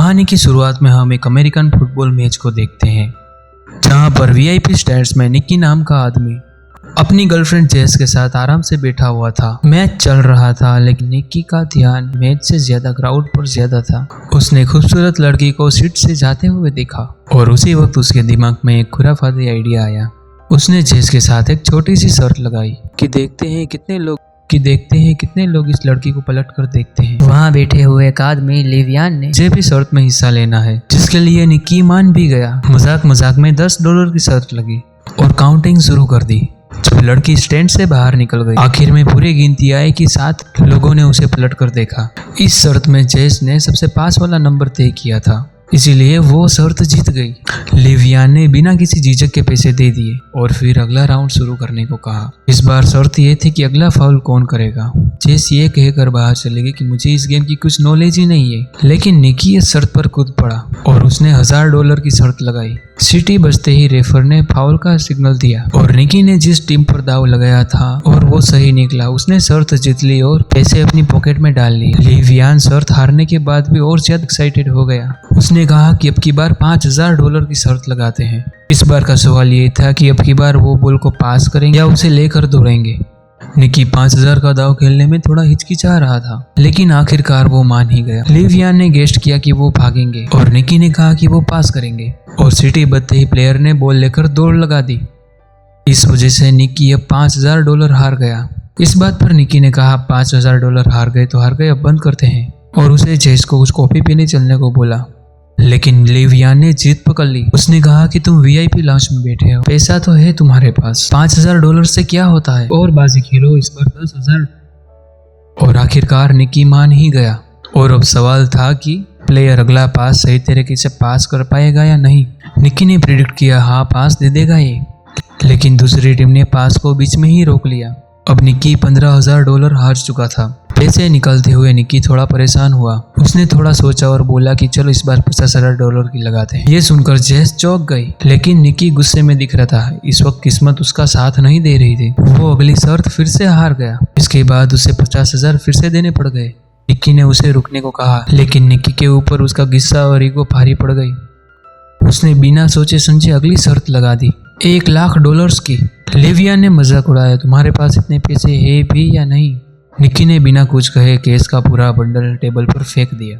कहानी की शुरुआत में हम एक अमेरिकन फुटबॉल मैच को देखते हैं जहां पर वीआईपी स्टैंड्स में निकी नाम का आदमी अपनी गर्लफ्रेंड जेस के साथ आराम से बैठा हुआ था। मैच चल रहा था लेकिन निकी का ध्यान मैच से ज्यादा क्राउड पर ज्यादा था। उसने खूबसूरत लड़की को सीट से जाते हुए देखा और उसी वक्त उसके दिमाग में एक खुराफाती आइडिया आया। उसने जेस के साथ एक छोटी सी शर्त लगाई कि देखते हैं कितने लोग इस लड़की को पलट कर देखते हैं। वहाँ बैठे हुए एक आदमी लिवियान ने मुझे भी शर्त में हिस्सा लेना है, जिसके लिए निकी मान भी गया। मजाक में $10 की शर्त लगी और काउंटिंग शुरू कर दी। जब लड़की स्टैंड से बाहर निकल गई, आखिर में पूरी गिनती आई कि 7 लोगों ने उसे पलट कर देखा। इस शर्त में जेस ने सबसे पास वाला नंबर तय किया था, इसीलिए वो शर्त जीत गई। लिवियान ने बिना किसी झिझक के पैसे दे दिए और फिर अगला राउंड शुरू करने को कहा। इस बार शर्त ये थी कि अगला फाउल कौन करेगा। जेस ये कहकर बाहर चले गई कि मुझे इस गेम की कुछ नॉलेज ही नहीं है, लेकिन निकी इस शर्त पर कूद पड़ा और उसने $1000 की शर्त लगाई। सीटी बजते ही रेफर ने फाउल का सिग्नल दिया और निकी ने जिस टीम पर दाव लगाया था और वो सही निकला, उसने शर्त जीत ली और पैसे अपनी पॉकेट में डाल लिए। लिवियान शर्त हारने के बाद भी और ज्यादा एक्साइटेड हो गया। उसने कहा कि अब की बार $5000 की शर्त लगाते हैं। इस बार का सवाल ये था कि अब की बार वो बॉल को पास करेंगे या उसे लेकर दौड़ेंगे। निकी 5000 का दाव खेलने में थोड़ा हिचकिचा रहा था, लेकिन आखिरकार वो मान ही गया। लिवियान ने गेस्ट किया कि वो भागेंगे और निकी ने कहा कि वो पास करेंगे और सीटी बजते ही प्लेयर ने बॉल लेकर दौड़ लगा दी। इस वजह से निकी अब $5000 हार गया। इस बात पर निकी ने कहा $5000 हार गए तो हार गए, अब बंद करते हैं, और उसे जेस को कुछ कॉफी पीने चलने को बोला। लेकिन लिवियान ने जीत पकड़ ली। उसने कहा कि तुम वीआईपी लाउंज में बैठे हो, पैसा तो है तुम्हारे पास, $5000 से क्या होता है, और बाजी खेलो, इस बार 10,000। और आखिरकार निकी मान ही गया। और अब सवाल था कि प्लेयर अगला पास सही तरीके से पास कर पाएगा या नहीं। निकी ने प्रिडिक्ट किया हाँ पास दे देगा ये, लेकिन दूसरी टीम ने पास को बीच में ही रोक लिया। अब निकी $15,000 हार चुका था। पैसे निकलते हुए निकी थोड़ा परेशान हुआ। उसने थोड़ा सोचा और बोला कि चलो इस बार $50,000 की लगाते हैं। ये सुनकर जेस चौंक गई, लेकिन निकी गुस्से में दिख रहा था। इस वक्त किस्मत उसका साथ नहीं दे रही थी। वो अगली शर्त फिर से हार गया। इसके बाद उसे 50,000 फिर से देने पड़ गए। निकी ने उसे रुकने को कहा, लेकिन निकी के ऊपर उसका गुस्सा और ईगो भारी पड़ गई। उसने बिना सोचे समझे अगली शर्त लगा दी, $1,00,000 की। लिवियान ने मजाक उड़ाया, तुम्हारे पास इतने पैसे है भी या नहीं। निकी ने बिना कुछ कहे केस का पूरा बंडल टेबल पर फेंक दिया।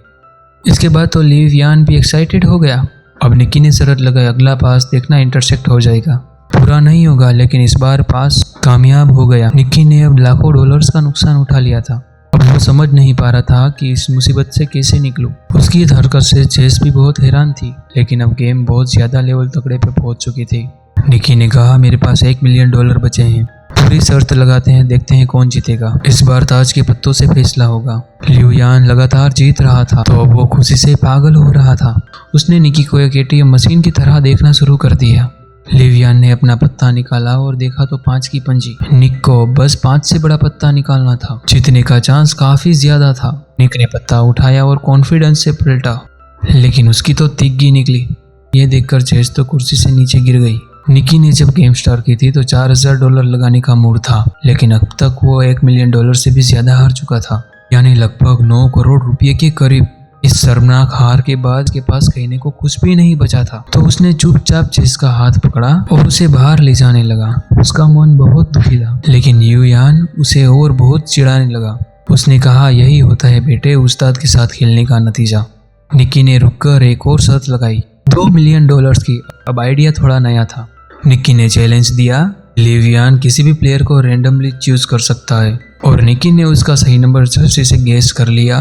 इसके बाद तो लिवियान भी एक्साइटेड हो गया। अब निकी ने शर्त लगाई, अगला पास देखना इंटरसेक्ट हो जाएगा, पूरा नहीं होगा, लेकिन इस बार पास कामयाब हो गया। निकी ने अब लाखों डॉलर्स का नुकसान उठा लिया था। अब वो समझ नहीं पा रहा था कि इस मुसीबत से कैसे निकलूं। उसकी हरकत से जेस भी बहुत हैरान थी, लेकिन अब गेम बहुत ज्यादा लेवल तगड़े पे पहुंच चुकी थी। निकी ने कहा मेरे पास $1 मिलियन बचे हैं, पूरी शर्त लगाते हैं, देखते हैं कौन जीतेगा। इस बार ताज के पत्तों से फैसला होगा। लिवियान लगातार जीत रहा था तो अब वो खुशी से पागल हो रहा था। उसने निकी को एक ATM मशीन की तरह देखना शुरू कर दिया। लिवियान ने अपना पत्ता निकाला और देखा तो 5 की पंजी। निक को बस 5 से बड़ा पत्ता निकालना था। जीतने का चांस काफी ज्यादा था। निक ने पत्ता उठाया और कॉन्फिडेंस से पलटा, लेकिन उसकी तो तिग्गी निकली। ये देखकर जेस तो कुर्सी से नीचे गिर गई। निकी ने जब गेम स्टार्ट की थी तो $4,000 लगाने का मूड था, लेकिन अब तक वो $1 मिलियन से भी ज्यादा हार चुका था, यानी लगभग 9 करोड़ रुपए के करीब। इस शर्मनाक हार के बाद के पास कहने को कुछ भी नहीं बचा था, तो उसने चुपचाप जेस का हाथ पकड़ा और उसे बाहर ले जाने लगा। उसका मन बहुत दुखी था, लेकिन लिवियान उसे और बहुत चिढ़ाने लगा। उसने कहा यही होता है बेटे उस्ताद के साथ खेलने का नतीजा। निकी ने रुककर एक और शर्त लगाई, $2 मिलियन की। अब आइडिया थोड़ा नया था। निकी ने चैलेंज दिया, लिवियान किसी भी प्लेयर को रैंडमली चूज कर सकता है, और निकी ने उसका सही नंबर जर्सी से गेस कर लिया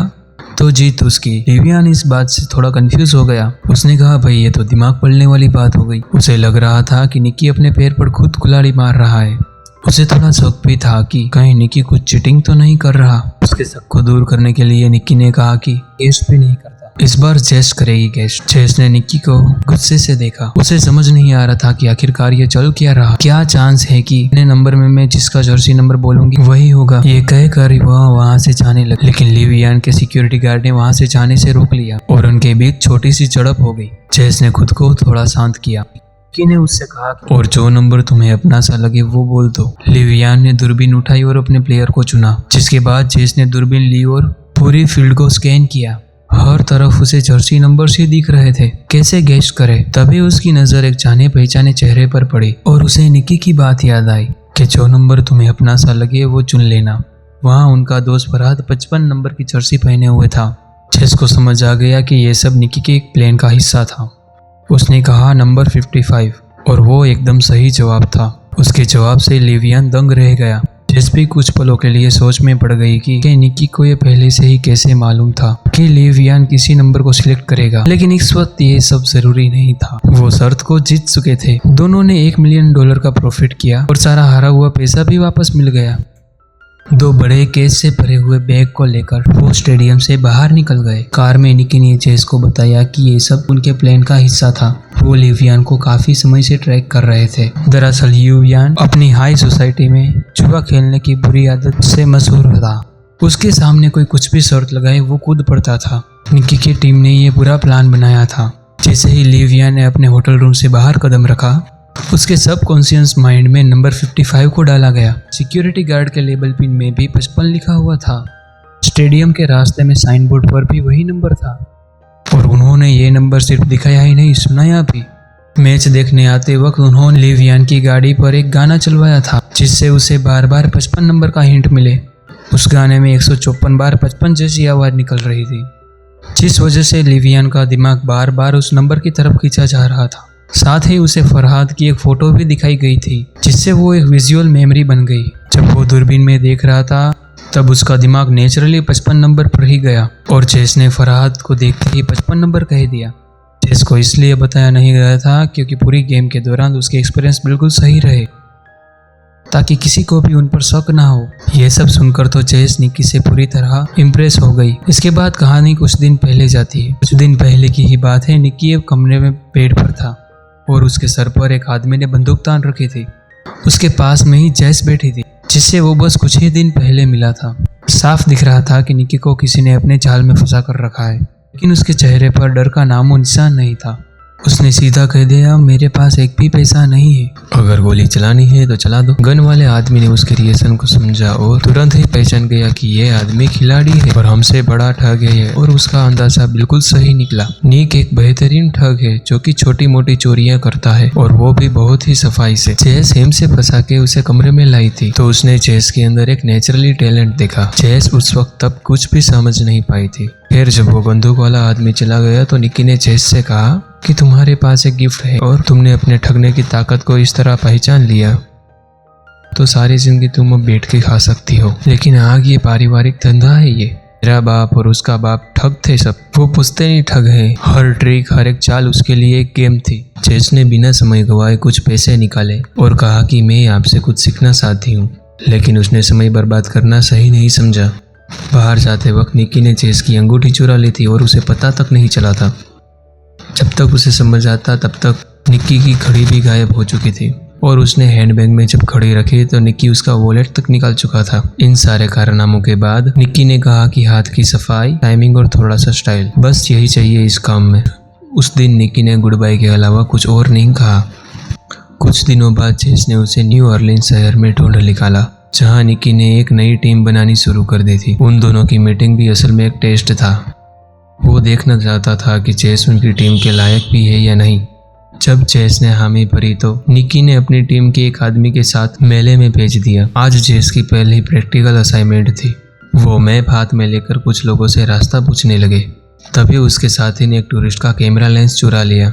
तो जीत उसकी। लिवियान इस बात से थोड़ा कंफ्यूज हो गया। उसने कहा भाई ये तो दिमाग पलटने वाली बात हो गई। उसे लग रहा था कि निकी अपने पैर पर खुद कुल्हाड़ी मार रहा है। उसे थोड़ा शक भी था कि कहीं निकी कुछ चीटिंग तो नहीं कर रहा। उसके शक को दूर करने के लिए निकी ने कहा कि गेस्ट भी नहीं करता, इस बार जेस करेगी गेस्ट। जेस ने निकी को गुस्से से देखा। उसे समझ नहीं आ रहा था कि आखिरकार ये चल क्या रहा। क्या चांस है कि अपने नंबर में मैं जिसका जर्सी नंबर बोलूंगी वही होगा। ये कहकर वह वहां से जाने लगा, लेकिन लिवियान के सिक्योरिटी गार्ड ने वहां से जाने से रोक लिया और उनके बीच छोटी सी झड़प हो गई। जेस ने खुद को थोड़ा शांत किया। निकी ने उससे कहा और जो नंबर तुम्हें अपना सा लगे वो बोल दो। लिवियान ने दूरबीन उठाई और अपने प्लेयर को चुना, जिसके बाद जेस ने दूरबीन ली और पूरी फील्ड को स्कैन किया। हर तरफ उसे जर्सी नंबर ही दिख रहे थे। कैसे गेस करे? तभी उसकी नजर एक जाने पहचाने चेहरे पर पड़ी और उसे निकी की बात याद आई कि जो नंबर तुम्हें अपना सा लगे वो चुन लेना। वहाँ उनका दोस्त फरहाद 55 नंबर की जर्सी पहने हुए था। जेस को समझ आ गया कि ये सब निकी के एक प्लान का हिस्सा था। उसने कहा नंबर 55 और वो एकदम सही जवाब था। उसके जवाब से लिवियन दंग रह गया। जेस भी कुछ पलों के लिए सोच में पड़ गई कि निकी को ये पहले से ही कैसे मालूम था कि लिवियन किसी नंबर को सिलेक्ट करेगा। लेकिन इस वक्त ये सब जरूरी नहीं था। वो शर्त को जीत चुके थे। दोनों ने $1 मिलियन का प्रॉफिट किया और सारा हारा हुआ पैसा भी वापस मिल गया। 2 बड़े केस से भरे हुए बैग को लेकर वो स्टेडियम से बाहर निकल गए। कार में निकी ने जेस को बताया कि ये सब उनके प्लान का हिस्सा था। वो लिवियन को काफी समय से ट्रैक कर रहे थे। दरअसल लिवियन अपनी हाई सोसाइटी में जुआ खेलने की बुरी आदत से मशहूर था। उसके सामने कोई कुछ भी शर्त लगाए वो कूद पड़ता था। निकी की टीम ने ये पूरा प्लान बनाया था। जैसे ही लिवियन ने अपने होटल रूम से बाहर कदम रखा, उसके सबकॉन्शियस माइंड में नंबर 55 को डाला गया। सिक्योरिटी गार्ड के लेबल पिन में भी 55 लिखा हुआ था। स्टेडियम के रास्ते में साइन बोर्ड पर भी वही नंबर था और उन्होंने ये नंबर सिर्फ दिखाया ही नहीं, सुनाया भी। मैच देखने आते वक्त उन्होंने लिवियन की गाड़ी पर एक गाना चलवाया था जिससे उसे बार बार 55 नंबर का हिंट मिले। उस गाने में 154 बार 55 जैसी आवाज निकल रही थी, जिस वजह से लिवियन का दिमाग बार बार उस नंबर की तरफ खींचा जा रहा था। साथ ही उसे फरहाद की एक फोटो भी दिखाई गई थी जिससे वो एक विजुअल मेमोरी बन गई। जब वो दूरबीन में देख रहा था तब उसका दिमाग नेचुरली 55 नंबर पर ही गया और जेस ने फरहाद को देखते ही 55 नंबर कह दिया। जेस को इसलिए बताया नहीं गया था क्योंकि पूरी गेम के दौरान उसके एक्सपीरियंस बिल्कुल सही रहे ताकि किसी को भी उन पर शक ना हो। यह सब सुनकर तो जेस निकी से पूरी तरह इम्प्रेस हो गई। इसके बाद कहानी कुछ दिन पहले जाती है। कुछ दिन पहले की ही बात है। निकी एक कमरे में बेड पर था और उसके सर पर एक आदमी ने बंदूक तान रखी थी। उसके पास में ही जेस बैठी थी जिससे वो बस कुछ ही दिन पहले मिला था। साफ दिख रहा था कि निकी को किसी ने अपने जाल में फंसा कर रखा है, लेकिन उसके चेहरे पर डर का नामो निशान नहीं था। उसने सीधा कह दिया, मेरे पास एक भी पैसा नहीं है। अगर गोली चलानी है तो चला दो। गन वाले आदमी ने उसके रिएक्शन को समझा और तुरंत ही पहचान गया कि ये आदमी खिलाड़ी है और हमसे बड़ा ठग है और उसका अंदाजा बिल्कुल सही निकला। निक एक बेहतरीन ठग है जो कि छोटी मोटी चोरियां करता है और वो भी बहुत ही सफाई से। जेस हेम से फंसा के उसे कमरे में लाई थी तो उसने जेस के अंदर एक नेचुरली टैलेंट देखा। जेस उस वक्त तब कुछ भी समझ नहीं पाई थी। फिर जब वो बंदूक वाला आदमी चला गया तो निकी ने जेस से कहा कि तुम्हारे पास एक गिफ्ट है और तुमने अपने ठगने की ताकत को इस तरह पहचान लिया तो सारी जिंदगी तुम अब बैठ के खा सकती हो। लेकिन आग ये पारिवारिक धंधा है। ये मेरा बाप और उसका बाप ठग थे सब। वो पुश्ते नहीं ठग है। हर ट्रिक हर एक चाल उसके लिए एक गेम थी। जेस ने बिना समय गवाए कुछ पैसे निकाले और कहा कि मैं आपसे कुछ सीखना चाहती हूँ, लेकिन उसने समय बर्बाद करना सही नहीं समझा। बाहर जाते वक्त निकी ने जेस की अंगूठी चुरा ली थी और उसे पता तक नहीं चला था। जब तक उसे समझ आता तब तक निकी की घड़ी भी गायब हो चुकी थी और उसने हैंडबैग में जब घड़ी रखी तो निकी उसका वॉलेट तक निकाल चुका था। इन सारे कारनामों के बाद निकी ने कहा कि हाथ की सफाई, टाइमिंग और थोड़ा सा स्टाइल, बस यही चाहिए इस काम में। उस दिन निकी ने गुड बाय के अलावा कुछ और नहीं कहा। कुछ दिनों बाद जेस ने उसे न्यू ऑरलीन्स शहर में ढूंढ निकाला जहाँ निकी ने एक नई टीम बनानी शुरू कर दी थी। उन दोनों की मीटिंग भी असल में एक टेस्ट था। वो देखना चाहता था कि जेस उनकी टीम के लायक भी है या नहीं। जब जेस ने हामी भरी तो निकी ने अपनी टीम के एक आदमी के साथ मेले में भेज दिया। आज जेस की पहली प्रैक्टिकल असाइनमेंट थी। वो मैप हाथ में लेकर कुछ लोगों से रास्ता पूछने लगे। तभी उसके साथी ने एक टूरिस्ट का कैमरा लेंस चुरा लिया।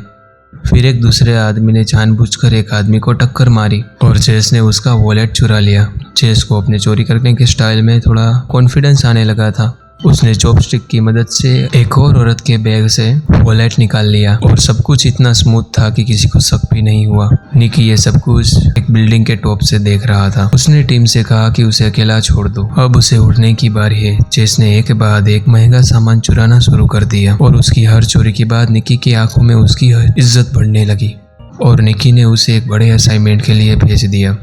फिर एक दूसरे आदमी ने जानबूझकर एक आदमी को टक्कर मारी और जेस ने उसका वॉलेट चुरा लिया। जेस को अपने चोरी करने के स्टाइल में थोड़ा कॉन्फिडेंस आने लगा था। उसने चॉपस्टिक की मदद से एक और औरत के बैग से वॉलेट निकाल लिया और सब कुछ इतना स्मूथ था कि किसी को शक भी नहीं हुआ। निकी ये सब कुछ एक बिल्डिंग के टॉप से देख रहा था। उसने टीम से कहा कि उसे अकेला छोड़ दो, अब उसे उड़ने की बारी है। जेस ने एक के बाद एक महंगा सामान चुराना शुरू कर दिया और उसकी हर चोरी के बाद निकी की आंखों में उसकी इज्जत बढ़ने लगी और निकी ने उसे एक बड़े असाइनमेंट के लिए भेज दिया।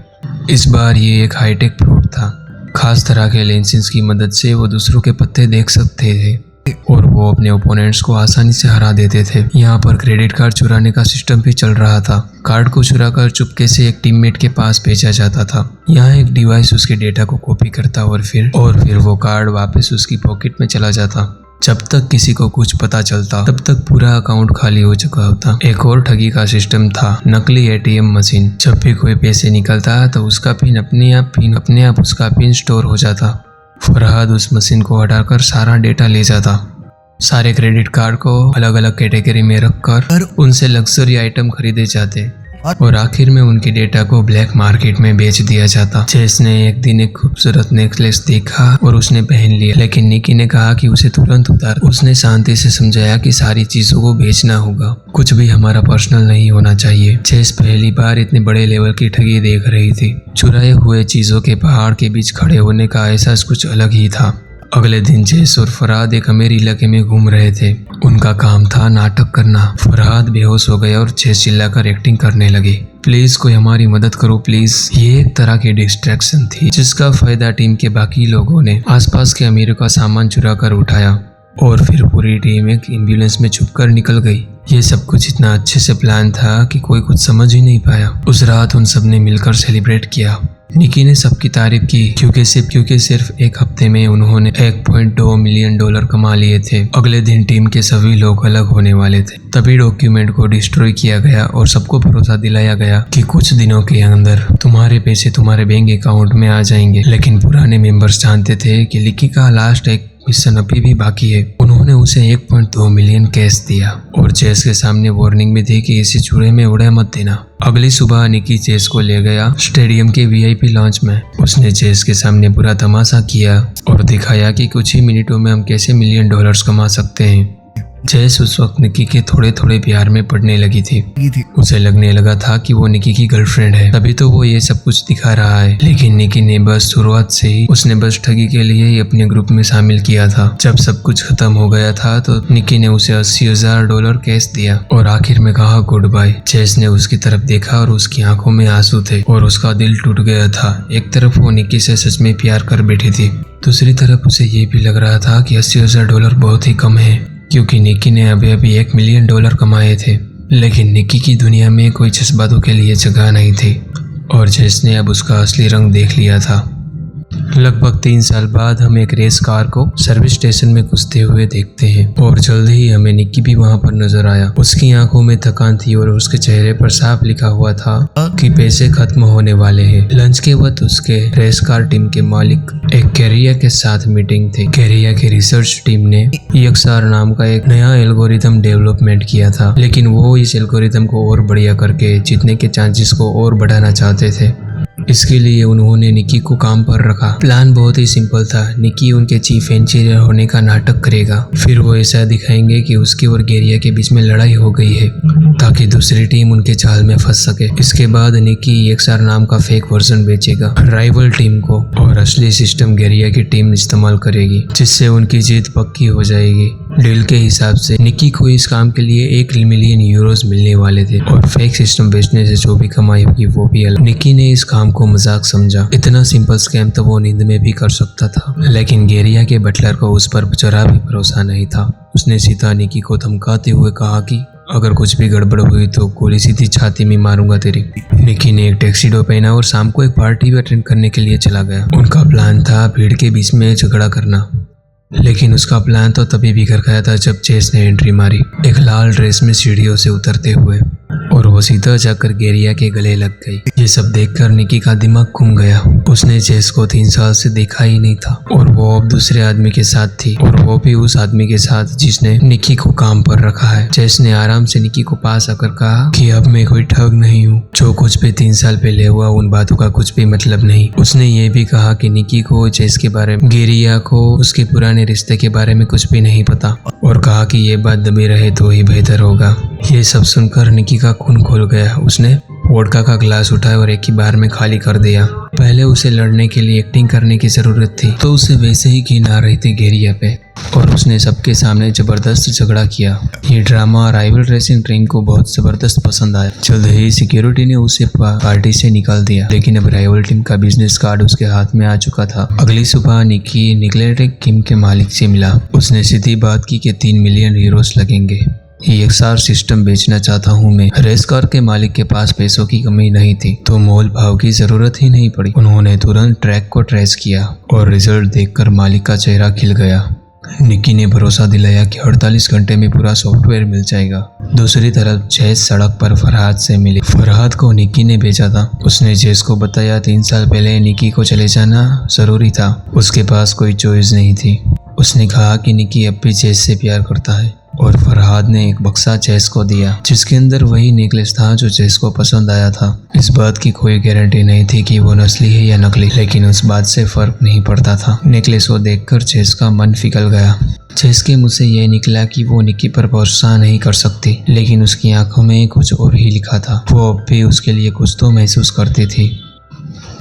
इस बार ये एक हाईटेक फ्रूट था। खास तरह के लेंसेज की मदद से वो दूसरों के पत्ते देख सकते थे और वो अपने ओपोनेंट्स को आसानी से हरा देते थे। यहाँ पर क्रेडिट कार्ड चुराने का सिस्टम भी चल रहा था। कार्ड को चुराकर चुपके से एक टीममेट के पास भेजा जाता था। यहाँ एक डिवाइस उसके डेटा को कॉपी करता और फिर वो कार्ड वापस उसकी पॉकेट में चला जाता। जब तक किसी को कुछ पता चलता तब तक पूरा अकाउंट खाली हो चुका होता। एक और ठगी का सिस्टम था, नकली एटीएम मशीन। जब भी कोई पैसे निकलता तो उसका पिन अपने आप उसका पिन स्टोर हो जाता। फरहाद उस मशीन को हटाकर सारा डेटा ले जाता। सारे क्रेडिट कार्ड को अलग अलग कैटेगरी में रखकर उनसे लग्जरी आइटम खरीदे जाते और आखिर में उनके डेटा को ब्लैक मार्केट में बेच दिया जाता। जेस ने एक दिन एक खूबसूरत नेकलेस देखा और उसने पहन लिया, लेकिन निकी ने कहा कि उसे तुरंत उतार। उसने शांति से समझाया कि सारी चीजों को बेचना होगा, कुछ भी हमारा पर्सनल नहीं होना चाहिए। जेस पहली बार इतने बड़े लेवल की ठगी देख रही थी। चुराए हुए चीजों के पहाड़ के बीच खड़े होने का एहसास कुछ अलग ही था। अगले दिन जेस और फरहाद एक अमीर इलाके में घूम रहे थे। उनका काम था नाटक करना। फरहाद बेहोश हो गया और जेस चिल्लाकर एक्टिंग करने लगे, प्लीज कोई हमारी मदद करो प्लीज। ये एक तरह की डिस्ट्रैक्शन थी जिसका फायदा टीम के बाकी लोगों ने आसपास के अमीरों का सामान चुरा कर उठाया और फिर पूरी टीम एक एम्बुलेंस में छुपकर निकल गई। ये सब कुछ इतना अच्छे से प्लान था कि कोई कुछ समझ ही नहीं पाया। उस रात उन सब ने मिलकर सेलिब्रेट किया। निकी ने सबकी तारीफ की क्योंकि सिर्फ एक हफ्ते में उन्होंने $1.2 मिलियन कमा लिए थे। अगले दिन टीम के सभी लोग अलग होने वाले थे। तभी डॉक्यूमेंट को डिस्ट्रॉय किया गया और सबको भरोसा दिलाया गया कि कुछ दिनों के अंदर तुम्हारे पैसे तुम्हारे बैंक अकाउंट में आ जाएंगे। लेकिन पुराने मेंबर्स जानते थे कि निकी का लास्ट एक मिशन अभी भी बाकी है। उन्होंने उसे 1.2 मिलियन कैश दिया और जेस के सामने वार्निंग भी दी कि इसे चूड़े में उड़ा मत देना। अगली सुबह निकी जेस को ले गया स्टेडियम के VIP लॉन्च में। उसने जेस के सामने बुरा तमाशा किया और दिखाया कि कुछ ही मिनटों में हम कैसे $1 मिलियन कमा सकते हैं। जेस उस वक्त निकी के थोड़े थोड़े प्यार में पड़ने लगी थी। उसे लगने लगा था कि वो निकी की गर्लफ्रेंड है, तभी तो वो ये सब कुछ दिखा रहा है। लेकिन निकी ने बस शुरुआत से ही उसने बस ठगी के लिए ही अपने ग्रुप में शामिल किया था। जब सब कुछ खत्म हो गया था तो निकी ने उसे $80,000 कैश दिया और आखिर में कहा गुड बाय। जेस ने उसकी तरफ देखा और उसकी आंखों में आंसू थे और उसका दिल टूट गया था। एक तरफ वो निकी से सच में प्यार कर बैठी थी, दूसरी तरफ उसे ये भी लग रहा था कि $80,000 बहुत ही कम है, क्योंकि निकी ने अभी $1 मिलियन कमाए थे। लेकिन निकी की दुनिया में कोई जज्बातों के लिए जगह नहीं थी और जेस ने अब उसका असली रंग देख लिया था। लगभग 3 साल बाद हम एक रेस कार को सर्विस स्टेशन में घुसते हुए देखते हैं और जल्दी ही हमें निकी भी वहां पर नजर आया। उसकी आंखों में थकान थी और उसके चेहरे पर साफ लिखा हुआ था कि पैसे खत्म होने वाले हैं। लंच के वक्त उसके रेस कार टीम के मालिक एक कैरिया के साथ मीटिंग थी। कैरिया की रिसर्च टीम ने EXR नाम का एक नया एल्गोरिथम डेवलपमेंट किया था, लेकिन वो इस एल्गोरिथम को और बढ़िया करके जीतने के चांसेस को और बढ़ाना चाहते थे। इसके लिए उन्होंने निकी को काम पर रखा। प्लान बहुत ही सिंपल था। निकी उनके चीफ इंजीनियर होने का नाटक करेगा, फिर वो ऐसा दिखाएंगे कि उसकी और गेरिया के बीच में लड़ाई हो गई है ताकि दूसरी टीम उनके जाल में फंस सके। इसके बाद निकी EXR नाम का फेक वर्जन बेचेगा राइवल टीम को और असली सिस्टम गेरिया की टीम इस्तेमाल करेगी, जिससे उनकी जीत पक्की हो जाएगी। डील के हिसाब से निकी को इस काम के लिए €1 मिलियन मिलने वाले थे और फेक सिस्टम बेचने से जो भी कमाई होगी वो भी अलग। निकी ने इस काम को मजाक समझा। इतना सिंपल स्कैम तो वो नींद में भी कर सकता था, लेकिन गेरिया के बटलर को उस पर जरा भी भरोसा नहीं था। उसने सीधा निकी को धमकाते हुए कहा कि अगर कुछ भी गड़बड़ हुई तो गोली सीधी छाती में मारूंगा तेरी। निकी ने एक टैक्सीडो पहना और शाम को एक पार्टी भी अटेंड करने के लिए चला गया। उनका प्लान था भीड़ के बीच में झगड़ा करना, लेकिन उसका प्लान तो तभी बिखर गया था जब जेस ने एंट्री मारी, एक लाल ड्रेस में सीढ़ियों से उतरते हुए, और वो सीधा जाकर गेरिया के गले लग गई। ये सब देखकर निकी का दिमाग घूम गया। उसने जेस को 3 साल से देखा ही नहीं था और वो अब दूसरे आदमी के साथ थी, और वो भी उस आदमी के साथ जिसने निकी को काम पर रखा है। जेस ने आराम से निकी को पास आकर कहा कि अब मैं कोई ठग नहीं हूँ, जो कुछ भी 3 साल पहले हुआ उन बातों का कुछ भी मतलब नहीं। उसने ये भी कहा कि निकी को जेस के बारे में, गेरिया को उसके पुराने रिश्ते के बारे में कुछ भी नहीं पता, और कहा कि ये बात दबी रहे तो ही बेहतर होगा। ये सब सुनकर निकी का खून खोल गया। उसने वोडका का ग्लास उठाया और एक ही बार में खाली कर दिया। पहले उसे लड़ने के लिए एक्टिंग करने की जरूरत थी, तो उसे वैसे ही घिन आ रही थी गेरिया पे, और उसने सबके सामने जबरदस्त झगड़ा किया। ये ड्रामा राइवल रेसिंग ड्रिंक को बहुत जबरदस्त पसंद आया। जल्द ही सिक्योरिटी ने उसे पार्टी से निकाल दिया, लेकिन अब राइवल टीम का बिजनेस कार्ड उसके हाथ में आ चुका था। अगली सुबह निकी निकलेटिक किम के मालिक से मिला। उसने सीधी बात की कि 3 मिलियन यूरोस लगेंगे। EXR सिस्टम बेचना चाहता हूँ मैं। रेस कार के मालिक के पास पैसों की कमी नहीं थी, तो मोल भाव की जरूरत ही नहीं पड़ी। उन्होंने तुरंत ट्रैक को ट्रेस किया और रिजल्ट देखकर मालिक का चेहरा खिल गया। निकी ने भरोसा दिलाया कि 48 घंटे में पूरा सॉफ्टवेयर मिल जाएगा। दूसरी तरफ जेस सड़क पर फरहाद से मिली। फरहाद को निकी ने भेजा था। उसने जेस को बताया 3 साल पहले निकी को चले जाना जरूरी था, उसके पास कोई चॉइस नहीं थी। उसने कहा कि निकी अब भी जेस से प्यार करता है और फरहाद ने एक बक्सा जेस को दिया जिसके अंदर वही नेकलेस था जो जेस को पसंद आया था। इस बात की कोई गारंटी नहीं थी कि वो नकली है या नकली, लेकिन उस बात से फर्क नहीं पड़ता था। नेकलेस को देखकर जेस का मन फिसल गया। जेस के मुंह से यह निकला कि वो निकी पर भरोसा नहीं कर सकती, लेकिन उसकी आंखों में कुछ और ही लिखा था। वो अब भी उसके लिए कुछ तो महसूस करती थी।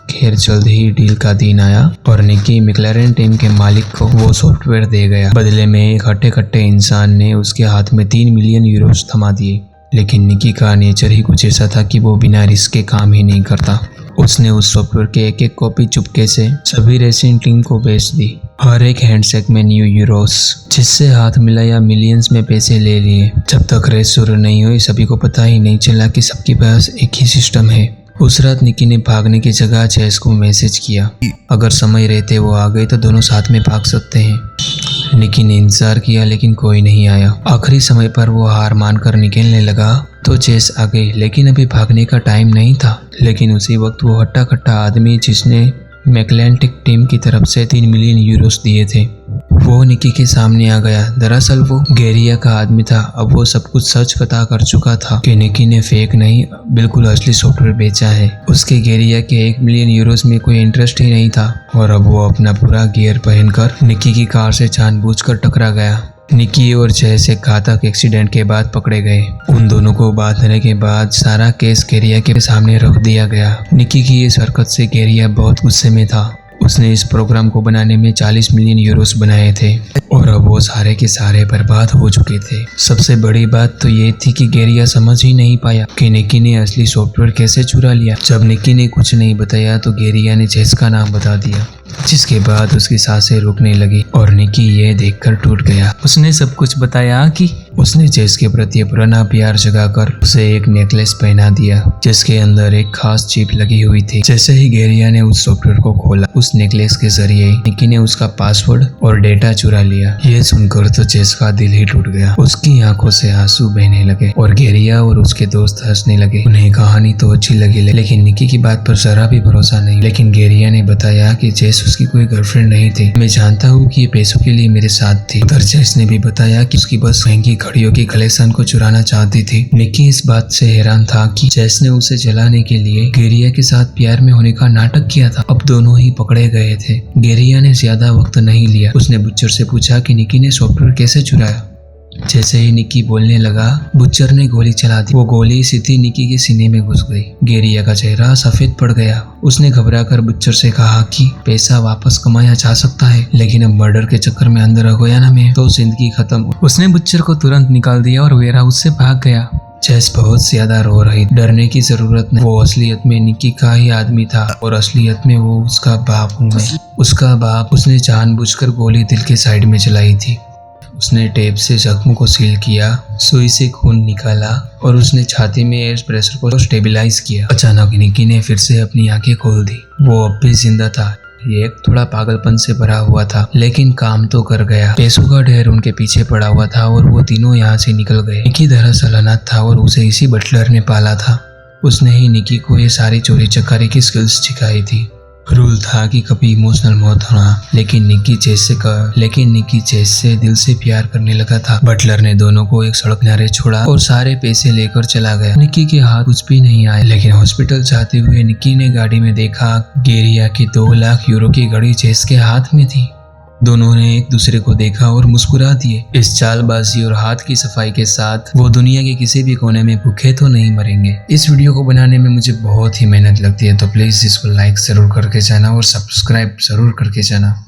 खैर जल्द ही डील का दिन आया और निकी मैक्लारेन टीम के मालिक को वो सॉफ्टवेयर दे गया। बदले में एक हट्टे-कट्टे इंसान ने उसके हाथ में 3 मिलियन यूरोस थमा दिए। लेकिन निकी का नेचर ही कुछ ऐसा था कि वो बिना रिस्क के काम ही नहीं करता। उसने उस सॉफ्टवेयर के एक कॉपी चुपके से सभी रेसिंग टीम को बेच दी, हर एक हैंडशेक में न्यू यूरोस, जिससे हाथ मिलाया मिलियंस में पैसे ले लिए। जब तक रेस शुरू नहीं हुई सभी को पता ही नहीं चला कि सबके पास एक ही सिस्टम है। उस रात निकी ने भागने की जगह जेस को मैसेज किया, अगर समय रहते वो आ गए तो दोनों साथ में भाग सकते हैं। निकी ने इंतजार किया लेकिन कोई नहीं आया। आखिरी समय पर वो हार मानकर निकलने लगा तो जेस आ गई, लेकिन अभी भागने का टाइम नहीं था। लेकिन उसी वक्त वो हट्टा-कट्टा आदमी जिसने मैक्लारेन टीम की तरफ से 3 मिलियन यूरोस दिए थे वो निकी के सामने आ गया। दरअसल वो गेरिया का आदमी था। अब वो सब कुछ सच पता कर चुका था कि निकी ने फेक नहीं बिल्कुल असली सॉफ्टवेयर बेचा है। उसके गेरिया के 1 मिलियन यूरोस में कोई इंटरेस्ट ही नहीं था और अब वो अपना पूरा गियर पहनकर निकी की कार से जानबूझकर टकरा गया। निकी और जेस एक घातक एक्सीडेंट के बाद पकड़े गए। उन दोनों को बांधने के बाद सारा केस गेरिया के सामने रख दिया गया। निकी की इस हरकत से गेरिया बहुत गुस्से में था। उसने इस प्रोग्राम को बनाने में 40 मिलियन यूरोस बनाए थे और अब वो सारे के सारे बर्बाद हो चुके थे। सबसे बड़ी बात तो ये थी कि गेरिया समझ ही नहीं पाया कि निकी ने असली सॉफ्टवेयर कैसे चुरा लिया। जब निकी ने कुछ नहीं बताया तो गेरिया ने जेस का नाम बता दिया, जिसके बाद उसकी सांसें रुकने लगी और निकी ये देखकर टूट गया। उसने सब कुछ बताया कि उसने जेस के प्रति पुराना प्यार जगाकर उसे एक नेकलेस पहना दिया जिसके अंदर एक खास चिप लगी हुई थी। जैसे ही गेरिया ने उस सॉफ्टवेयर को खोला, उस नेकलेस के जरिए निकी ने उसका पासवर्ड और डेटा चुरा लिया। ये सुनकर तो जेस का दिल ही टूट गया। उसकी आंखों से आंसू बहने लगे और गेरिया और उसके दोस्त हंसने लगे। उन्हें कहानी तो अच्छी लगी लेकिन निकी की बात पर जरा भी भरोसा नहीं। लेकिन गेरिया ने बताया कि जेस उसकी कोई गर्लफ्रेंड नहीं थी। मैं जानता हूँ कि ये पैसों के लिए मेरे साथ थी। उधर जेस ने भी बताया कि उसकी बस महंगी घड़ियों की कलेक्शन को चुराना चाहती थी। निकी इस बात से हैरान था कि जेस ने उसे जलाने के लिए गेरिया के साथ प्यार में होने का नाटक किया था। अब दोनों ही पकड़े गए थे। गेरिया ने ज्यादा वक्त नहीं लिया। उसने बुच्चर से पूछा कि निकी ने सॉफ्टवेयर कैसे चुराया। जैसे ही निकी बोलने लगा, बुच्चर ने गोली चला दी। वो गोली सीधी निकी के सीने में घुस गई। गेरिया का चेहरा सफेद पड़ गया। उसने घबराकर बुच्चर से कहा कि पैसा वापस कमाया जा सकता है, लेकिन अब मर्डर के चक्कर में अंदर हो गया ना मैं, तो जिंदगी खत्म। उसने बुच्चर को तुरंत निकाल दिया और वेयर हाउस से भाग गया। जेस बहुत ज्यादा रो रही। डरने की जरूरत नहीं, वो असलियत में निकी का ही आदमी था और असलियत में वो उसका बाप हूँ मैं। उसका बाप। उसने जानबूझकर गोली दिल के साइड में चलाई थी। उसने टेप से जख्म को सील किया, सुई से खून निकाला और उसने छाती में एयर प्रेशर को स्टेबलाइज किया। अचानक निकी ने फिर से अपनी आंखें खोल दी। वो अब भी जिंदा था। ये एक थोड़ा पागलपन से भरा हुआ था, लेकिन काम तो कर गया। पैसों का ढेर उनके पीछे पड़ा हुआ था और वो तीनों यहाँ से निकल गए। निकी दरअसल अनाथ था और उसे इसी बटलर ने पाला था। उसने ही निकी को ये सारी चोरी चकारी की स्किल्स सिखाई थी। रूल था कि कभी इमोशनल मत होना, लेकिन निकी जेस से दिल से प्यार करने लगा था। बटलर ने दोनों को एक सड़क किनारे छोड़ा और सारे पैसे लेकर चला गया। निकी के हाथ कुछ भी नहीं आए, लेकिन हॉस्पिटल जाते हुए निकी ने गाड़ी में देखा गेरिया की 2 लाख यूरो की घड़ी जेस के हाथ में थी। दोनों ने एक दूसरे को देखा और मुस्कुरा दिए। इस चालबाजी और हाथ की सफाई के साथ वो दुनिया के किसी भी कोने में भूखे तो नहीं मरेंगे। इस वीडियो को बनाने में मुझे बहुत ही मेहनत लगती है, तो प्लीज इसको लाइक जरूर करके जाना और सब्सक्राइब जरूर करके जाना।